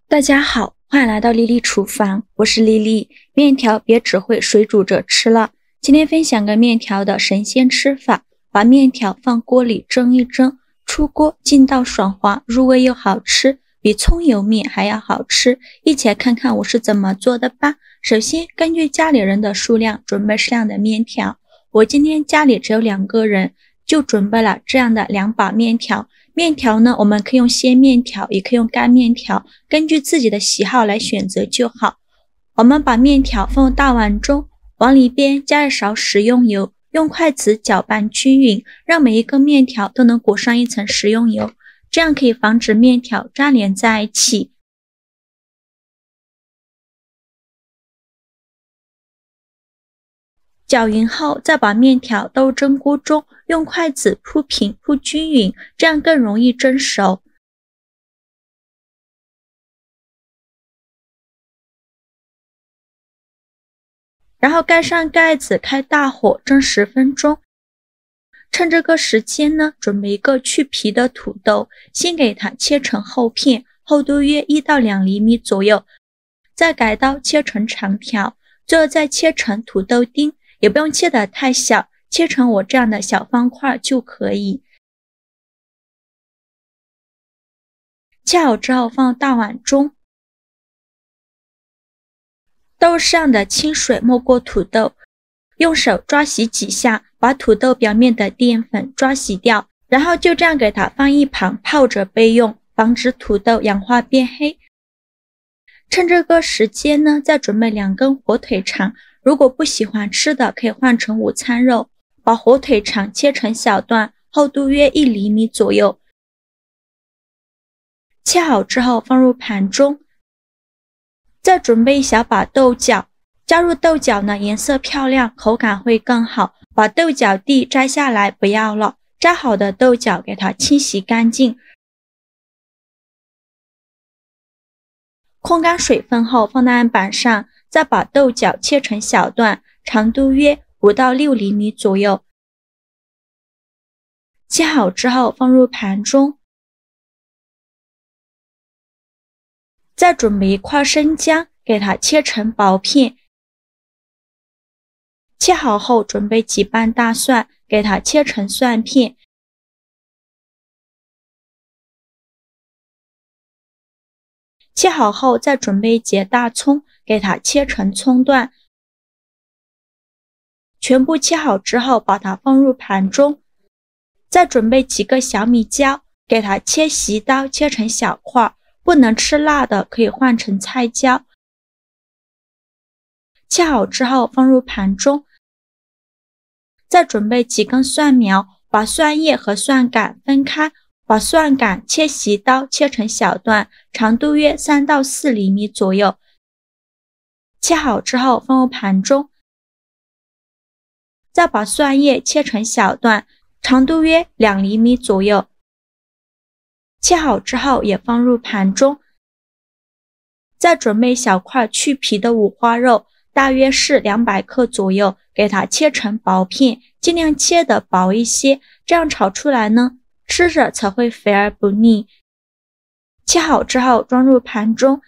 大家好，欢迎来到丽丽厨房，我是丽丽。面条别只会水煮着吃了，今天分享个面条的神仙吃法。把面条放锅里蒸一蒸，出锅劲道爽滑，入味又好吃，比葱油面还要好吃。一起来看看我是怎么做的吧。首先根据家里人的数量准备适量的面条，我今天家里只有2个人，就准备了这样的2把面条。面条呢，我们可以用鲜面条，也可以用干面条，根据自己的喜好来选择就好。我们把面条放入大碗中，往里边加一勺食用油，用筷子搅拌均匀，让每一个面条都能裹上一层食用油，这样可以防止面条粘连在一起。搅匀后，再把面条倒入蒸锅中，用筷子铺平铺均匀，这样更容易蒸熟。然后盖上盖子，开大火蒸10分钟。趁这个时间呢，准备一个去皮的土豆，先给它切成厚片，厚度约1到2厘米左右，再改刀切成长条，最后再切成土豆丁。也不用切得太小，切成我这样的小方块就可以。切好之后放到大碗中，倒适量的清水没过土豆，用手抓洗几下，把土豆表面的淀粉抓洗掉，然后就这样给它放一旁泡着备用，防止土豆氧化变黑。趁这个时间呢，再准备2根火腿肠，如果不喜欢吃的可以换成午餐肉。把火腿肠切成小段，厚度约1厘米左右。切好之后放入盘中，再准备一小把豆角，加入豆角呢，颜色漂亮，口感会更好。把豆角蒂摘下来不要了，摘好的豆角给它清洗干净，控干水分后放在案板上，再把豆角切成小段，长度约5到6厘米左右。切好之后放入盘中，再准备1块生姜，给它切成薄片。切好后准备几瓣大蒜，给它切成蒜片。切好后再准备1节大葱，给它切成葱段。全部切好之后把它放入盘中，再准备几个小米椒，给它切细刀切成小块，不能吃辣的可以换成菜椒。切好之后放入盘中，再准备几根蒜苗，把蒜叶和蒜杆分开，把蒜杆切细刀切成小段，长度约3到4厘米左右。切好之后放入盘中，再把蒜叶切成小段，长度约2厘米左右。切好之后也放入盘中，再准备小块去皮的五花肉，大约是200克左右，给它切成薄片，尽量切得薄一些，这样炒出来呢，吃着才会肥而不腻。切好之后装入盘中。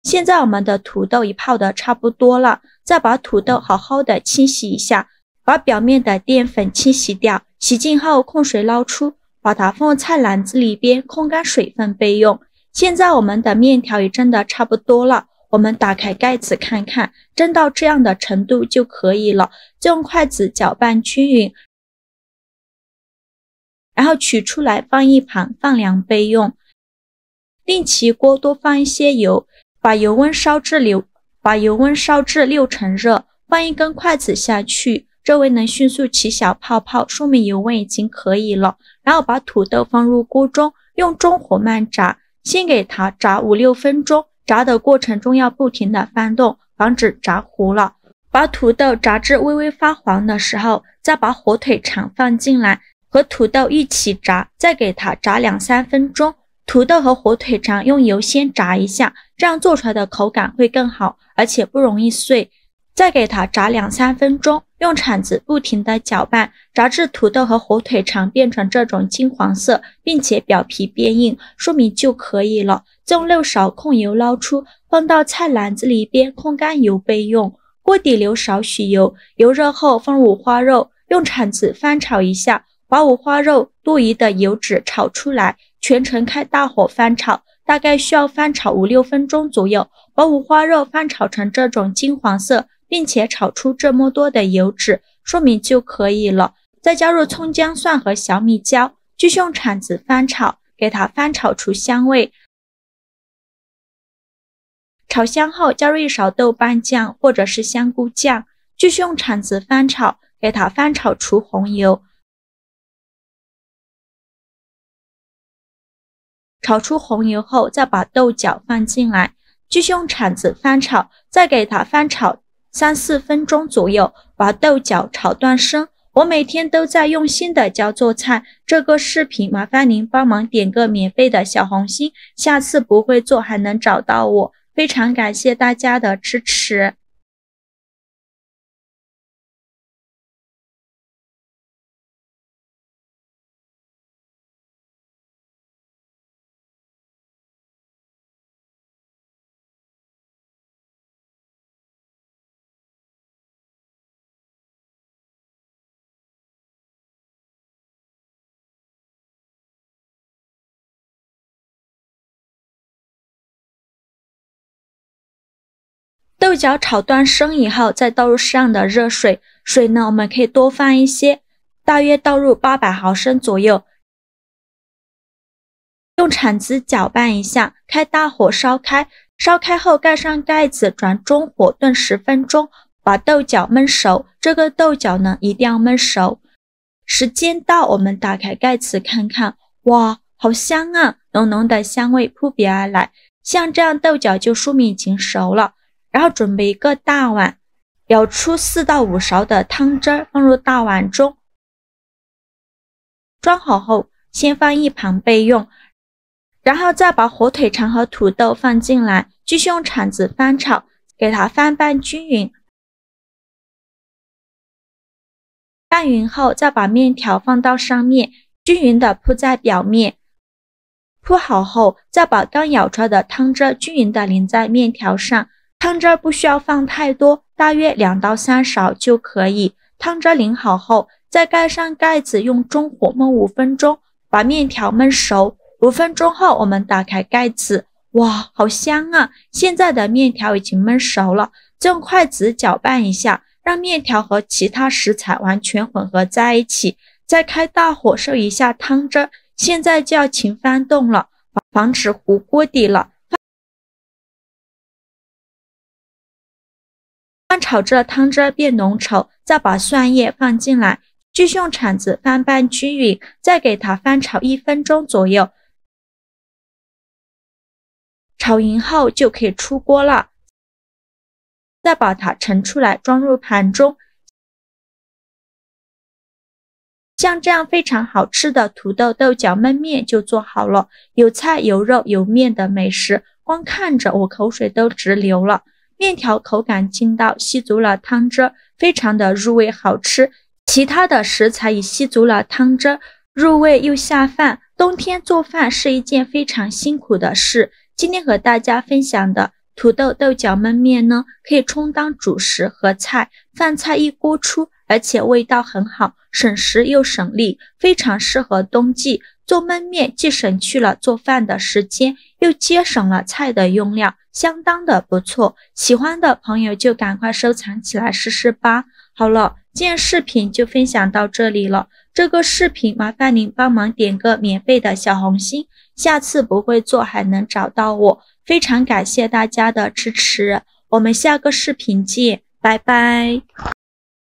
现在我们的土豆已泡得差不多了，再把土豆好好的清洗一下，把表面的淀粉清洗掉，洗净后控水捞出，把它放入菜篮子里边控干水分备用。现在我们的面条也蒸得差不多了，我们打开盖子看看，蒸到这样的程度就可以了，再用筷子搅拌均匀，然后取出来放一旁放凉备用。另起锅多放一些油，把油温烧至6成热，放1根筷子下去，周围能迅速起小泡泡，说明油温已经可以了。然后把土豆放入锅中，用中火慢炸，先给它炸5、6分钟，炸的过程中要不停的翻动，防止炸糊了。把土豆炸至微微发黄的时候，再把火腿肠放进来，和土豆一起炸，再给它炸2、3分钟。土豆和火腿肠用油先炸一下，这样做出来的口感会更好，而且不容易碎。再给它炸2、3分钟，用铲子不停地搅拌，炸至土豆和火腿肠变成这种金黄色，并且表皮变硬，说明就可以了。将6勺控油捞出，放到菜篮子里边控干油备用。锅底留少许油，油热后放五花肉，用铲子翻炒一下，把五花肉多余的油脂炒出来，全程开大火翻炒，大概需要翻炒5-6分钟左右，把五花肉翻炒成这种金黄色，并且炒出这么多的油脂，说明就可以了。再加入葱姜蒜和小米椒，继续用铲子翻炒，给它翻炒出香味。炒香后加入1勺豆瓣酱或者是香菇酱，继续用铲子翻炒，给它翻炒出红油。炒出红油后，再把豆角放进来，继续用铲子翻炒，再给它翻炒3-4分钟左右，把豆角炒断生。我每天都在用心的教做菜，这个视频麻烦您帮忙点个免费的小红心，下次不会做还能找到我。非常感谢大家的支持。豆角炒断生以后，再倒入适量的热水，水呢我们可以多放一些，大约倒入800毫升左右。用铲子搅拌一下，开大火烧开，烧开后盖上盖子，转中火炖10分钟，把豆角焖熟。这个豆角呢一定要焖熟。时间到，我们打开盖子看看，哇，好香啊，浓浓的香味扑鼻而来。像这样豆角就说明已经熟了。然后准备一个大碗，舀出4到5勺的汤汁放入大碗中，装好后先放一旁备用。然后再把火腿肠和土豆放进来，继续用铲子翻炒，给它翻拌均匀。拌匀后，再把面条放到上面，均匀的铺在表面。铺好后，再把刚舀出来的汤汁均匀的淋在面条上。汤汁不需要放太多，大约2到3勺就可以。汤汁淋好后，再盖上盖子，用中火焖5分钟，把面条焖熟。5分钟后，我们打开盖子，哇，好香啊！现在的面条已经焖熟了，再用筷子搅拌一下，让面条和其他食材完全混合在一起。再开大火收一下汤汁，现在就要勤翻动了，防止糊锅底了。翻炒至汤汁变浓稠，再把蒜叶放进来，继续用铲子翻拌均匀，再给它翻炒1分钟左右。炒匀后就可以出锅了，再把它盛出来装入盘中。像这样非常好吃的土豆豆角焖面就做好了，有菜有肉有面的美食，光看着我口水都直流了。面条口感劲道，吸足了汤汁，非常的入味好吃。其他的食材也吸足了汤汁，入味又下饭。冬天做饭是一件非常辛苦的事。今天和大家分享的土豆豆角焖面呢，可以充当主食和菜，饭菜一锅出，而且味道很好，省时又省力，非常适合冬季。做焖面既省去了做饭的时间，又节省了菜的用量，相当的不错。喜欢的朋友就赶快收藏起来试试吧。好了，今天视频就分享到这里了。这个视频麻烦您帮忙点个免费的小红心，下次不会做还能找到我。非常感谢大家的支持，我们下个视频见，拜拜。